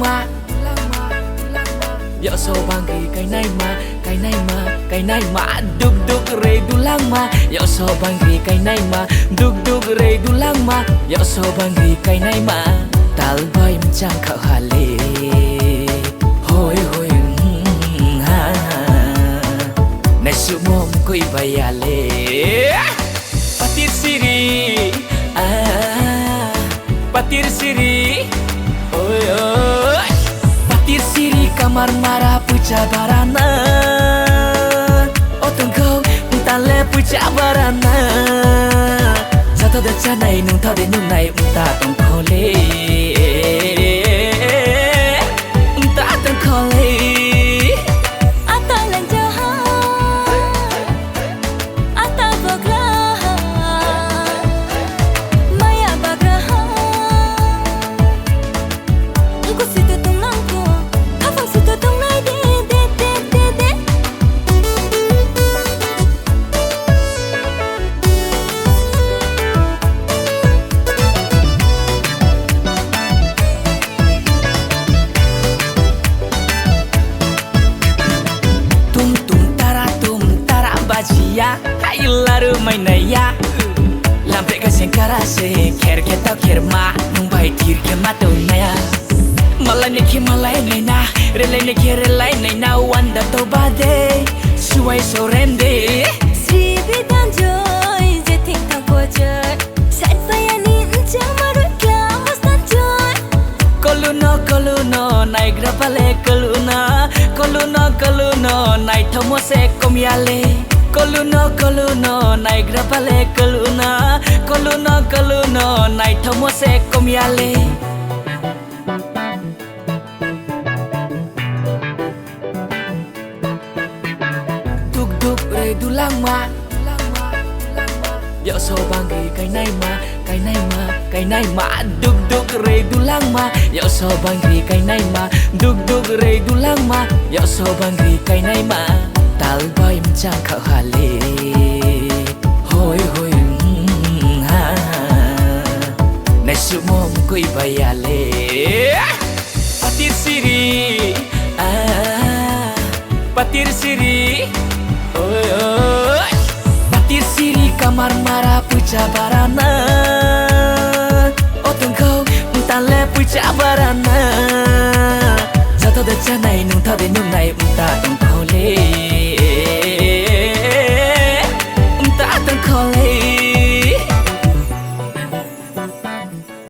mà dạo sau bang ghi cái này mà đục đục rê du lang mà dạo sau bang ghi cái này mà đục đục rê du lang mà dạo sau bang ghi cái này mà tal bay chẳng khảo hà lê hoi hoi ha này sự mồm coi bay à lê patir siri patir siri oi oi patir siri kamar mara puja barana otong kau tale puja barana satu dacha nai nung thau de nung nai ta tong khole ta tong khole ya hai laru mainaya lampe ka sengkara se kher ke ta kher ma nung bai tir ke ma to naya malai ne ke malai nei na relai ne ke relai nei na wanda to bade suai so rende sri bidan joy je thing thang po joy sai sayani chamaru kya masta joy koluno nai grapale koluno nai thomo se komyale Koluno nai grapale koluno nai thomo se komyale duk duk re dulang ma dạo sau bang ghi cái này mà duk duk re dulang ma dạo sau bang ghi cái này mà duk duk re dulang ma dạo sau bang ghi cái này mà tal bay chẳng khảo hà lê hoi hoi ha này sự mồm coi bay à lê patir siri oi oi patir siri kamar mara puja barana otong kau tale puja barana satu dacha nai nung thau de nung nai ta tong khole ta tong khole